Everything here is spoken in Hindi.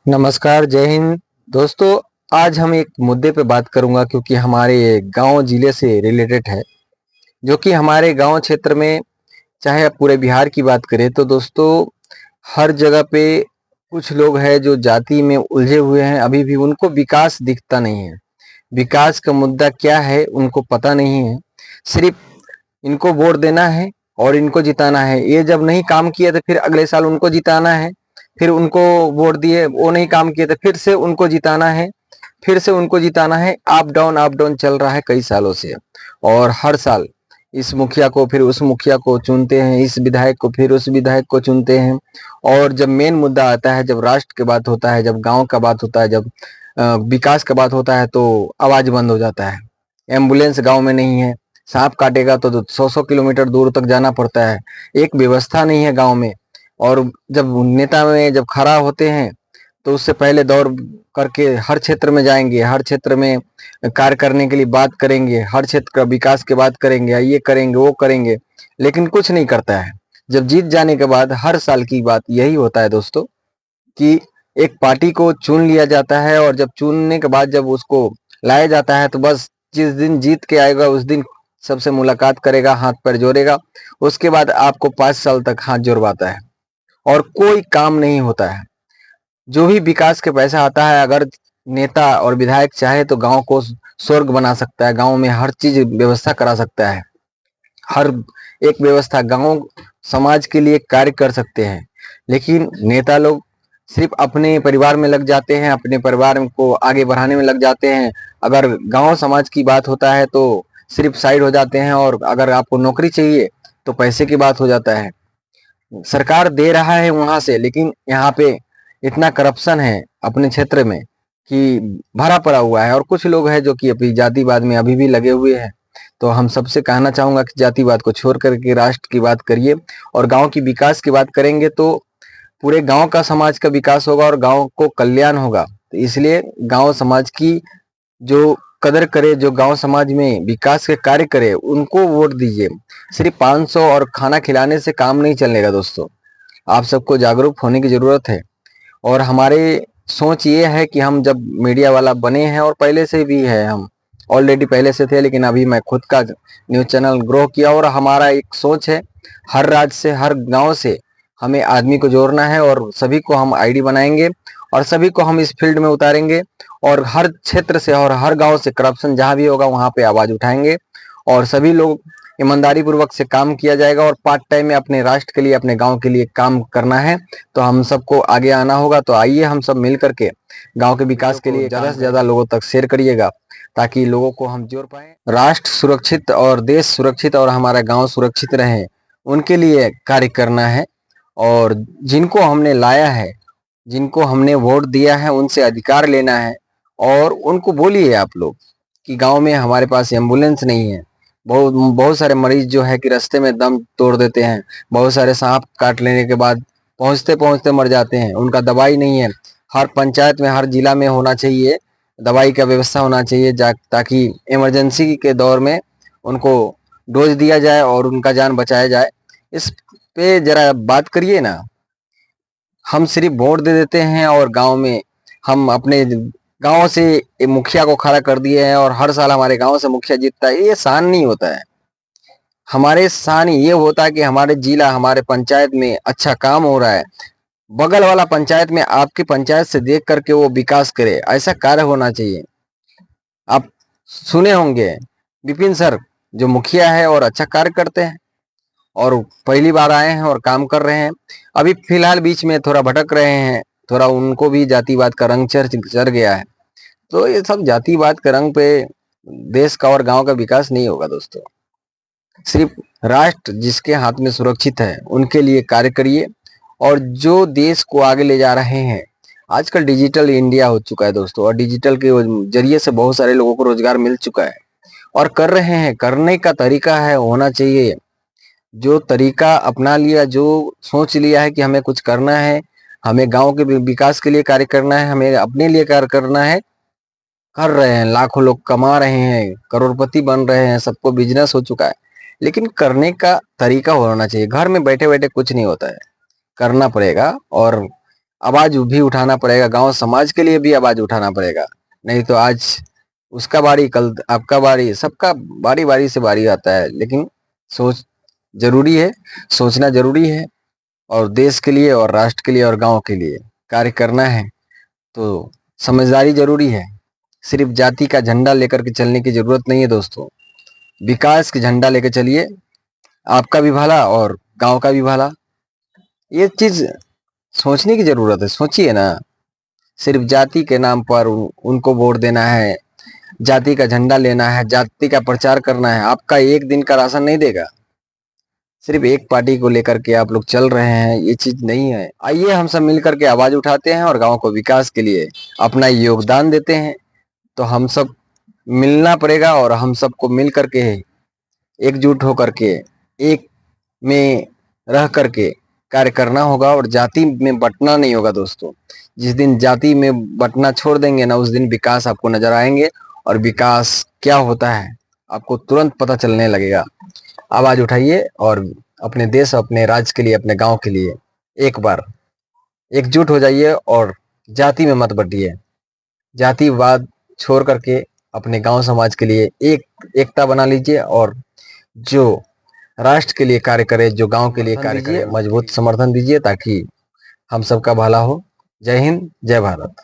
नमस्कार, जय हिंद। दोस्तों, आज हम एक मुद्दे पे बात करूंगा क्योंकि हमारे गांव जिले से रिलेटेड है, जो कि हमारे गांव क्षेत्र में चाहे आप पूरे बिहार की बात करें तो दोस्तों हर जगह पे कुछ लोग हैं जो जाति में उलझे हुए हैं। अभी भी उनको विकास दिखता नहीं है। विकास का मुद्दा क्या है उनको पता नहीं है। सिर्फ इनको वोट देना है और इनको जिताना है। ये जब नहीं काम किए तो फिर अगले साल उनको जिताना है। फिर उनको वोट दिए, वो नहीं काम किए तो फिर से उनको जिताना है। फिर से उनको जिताना है। अप डाउन चल रहा है कई सालों से। और हर साल इस मुखिया को फिर उस मुखिया को चुनते हैं, इस विधायक को फिर उस विधायक को चुनते हैं। और जब मेन मुद्दा आता है, जब राष्ट्र की बात होता है, जब गांव का बात होता है, जब विकास का बात होता है तो आवाज बंद हो जाता है। एम्बुलेंस गांव में नहीं है। सांप काटेगा तो 100-100 किलोमीटर दूर तक जाना पड़ता है। एक व्यवस्था नहीं है गांव में। और जब नेता में जब खड़ा होते हैं तो उससे पहले दौड़ करके हर क्षेत्र में जाएंगे, हर क्षेत्र में कार्य करने के लिए बात करेंगे, हर क्षेत्र का विकास की बात करेंगे, ये करेंगे वो करेंगे, लेकिन कुछ नहीं करता है। जब जीत जाने के बाद हर साल की बात यही होता है दोस्तों कि एक पार्टी को चुन लिया जाता है और जब चुनने के बाद जब उसको लाया जाता है तो बस जिस दिन जीत के आएगा उस दिन सबसे मुलाकात करेगा, हाथ पैर जोड़ेगा। उसके बाद आपको 5 साल तक हाथ जोड़वाता है और कोई काम नहीं होता है। जो भी विकास के पैसा आता है, अगर नेता और विधायक चाहे तो गांव को स्वर्ग बना सकता है। गांव में हर चीज व्यवस्था करा सकता है। हर एक व्यवस्था गांव समाज के लिए कार्य कर सकते हैं। लेकिन नेता लोग सिर्फ अपने परिवार में लग जाते हैं, अपने परिवार को आगे बढ़ाने में लग जाते हैं। अगर गांव समाज की बात होता है तो सिर्फ साइड हो जाते हैं। और अगर आपको नौकरी चाहिए तो पैसे की बात हो जाता है। सरकार दे रहा है वहां से, लेकिन यहाँ पे इतना करप्शन है अपने क्षेत्र में कि भरा पड़ा हुआ है। और कुछ लोग हैं जो कि अभी जातिवाद में अभी भी लगे हुए हैं। तो हम सबसे कहना चाहूंगा कि जातिवाद को छोड़ करके राष्ट्र की बात करिए और गांव की विकास की बात करेंगे तो पूरे गांव का समाज का विकास होगा और गांव को कल्याण होगा। तो इसलिए गांव समाज की जो कदर करे, जो गांव समाज में विकास के कार्य करे, उनको वोट दीजिए। सिर्फ 500 और खाना खिलाने से काम नहीं चलेगा दोस्तों। आप सबको जागरूक होने की जरूरत है। और हमारे सोच ये है कि हम जब मीडिया वाला बने हैं, और पहले से भी है, हम ऑलरेडी पहले से थे, लेकिन अभी मैं खुद का न्यूज चैनल ग्रो किया और हमारा एक सोच है हर राज्य से, हर गांव से हमें आदमी को जोड़ना है और सभी को हम आईडी बनाएंगे और सभी को हम इस फील्ड में उतारेंगे। और हर क्षेत्र से और हर गांव से करप्शन जहां भी होगा वहां पे आवाज उठाएंगे और सभी लोग ईमानदारी पूर्वक से काम किया जाएगा। और पार्ट टाइम में अपने राष्ट्र के लिए, अपने गांव के लिए काम करना है तो हम सबको आगे आना होगा। तो आइए हम सब मिल करके गांव के विकास के लिए ज्यादा से ज्यादा लोगों तक शेयर करिएगा ताकि लोगों को हम जोड़ पाए। राष्ट्र सुरक्षित और देश सुरक्षित और हमारा गांव सुरक्षित रहे, उनके लिए कार्य करना है। और जिनको हमने लाया है, जिनको हमने वोट दिया है, उनसे अधिकार लेना है। और उनको बोलिए आप लोग कि गांव में हमारे पास एम्बुलेंस नहीं है। बहुत बहुत सारे मरीज जो है कि रास्ते में दम तोड़ देते हैं। बहुत सारे सांप काट लेने के बाद पहुंचते पहुंचते मर जाते हैं। उनका दवाई नहीं है। हर पंचायत में, हर जिला में होना चाहिए, दवाई का व्यवस्था होना चाहिए ताकि इमरजेंसी के दौर में उनको डोज दिया जाए और उनका जान बचाया जाए। इस पे जरा बात करिए ना। हम सिर्फ वोट दे देते हैं और गांव में हम अपने गांव से एक मुखिया को खड़ा कर दिए हैं और हर साल हमारे गांव से मुखिया जीतता है। ये शान नहीं होता है। हमारे शान ये होता है कि हमारे जिला, हमारे पंचायत में अच्छा काम हो रहा है। बगल वाला पंचायत में आपकी पंचायत से देख करके वो विकास करे, ऐसा कार्य होना चाहिए। आप सुने होंगे विपिन सर, जो मुखिया है और अच्छा कार्य करते हैं और पहली बार आए हैं और काम कर रहे हैं। अभी फिलहाल बीच में थोड़ा भटक रहे हैं, थोड़ा उनको भी जातिवाद का रंग चढ़ गया है। तो ये सब जातिवाद के रंग पे देश का और गांव का विकास नहीं होगा दोस्तों। सिर्फ राष्ट्र जिसके हाथ में सुरक्षित है उनके लिए कार्य करिए। और जो देश को आगे ले जा रहे हैं, आजकल डिजिटल इंडिया हो चुका है दोस्तों, और डिजिटल के जरिए से बहुत सारे लोगों को रोजगार मिल चुका है और कर रहे हैं। करने का तरीका है होना चाहिए। जो तरीका अपना लिया, जो सोच लिया है कि हमें कुछ करना है, हमें गांव के विकास के लिए कार्य करना है, हमें अपने लिए कार्य करना है, कर रहे हैं। लाखों लोग कमा रहे हैं, करोड़पति बन रहे हैं, सबको बिजनेस हो चुका है। लेकिन करने का तरीका होना चाहिए। घर में बैठे बैठे कुछ नहीं होता है, करना पड़ेगा। और आवाज भी उठाना पड़ेगा, गांव समाज के लिए भी आवाज उठाना पड़ेगा। नहीं तो आज उसका बारी, कल आपका बारी, सबका बारी बारी से बारी आता है। लेकिन सोच जरूरी है, सोचना जरूरी है, और देश के लिए और राष्ट्र के लिए और गांव के लिए कार्य करना है तो समझदारी जरूरी है। सिर्फ जाति का झंडा लेकर के चलने की जरूरत नहीं है दोस्तों, विकास के झंडा लेकर चलिए, आपका भी भला और गांव का भी भला। ये चीज सोचने की जरूरत है, सोचिए ना। सिर्फ जाति के नाम पर उनको वोट देना है, जाति का झंडा लेना है, जाति का प्रचार करना है, आपका एक दिन का राशन नहीं देगा। सिर्फ एक पार्टी को लेकर के आप लोग चल रहे हैं, ये चीज नहीं है। आइए हम सब मिलकर के आवाज उठाते हैं और गांव को विकास के लिए अपना योगदान देते हैं। तो हम सब मिलना पड़ेगा और हम सबको मिल करके एकजुट होकर के एक में रह करके कार्य करना होगा और जाति में बंटना नहीं होगा दोस्तों। जिस दिन जाति में बंटना छोड़ देंगे ना, उस दिन विकास आपको नजर आएंगे, और विकास क्या होता है आपको तुरंत पता चलने लगेगा। आवाज उठाइए और अपने देश, अपने राज्य के लिए, अपने गांव के लिए एक बार एकजुट हो जाइए और जाति में मत बंटिए। जातिवाद छोड़ करके अपने गांव समाज के लिए एकता बना लीजिए, और जो राष्ट्र के लिए कार्य करे, जो गांव के लिए कार्य करे, मजबूत समर्थन दीजिए ताकि हम सबका भला हो। जय हिंद, जय भारत।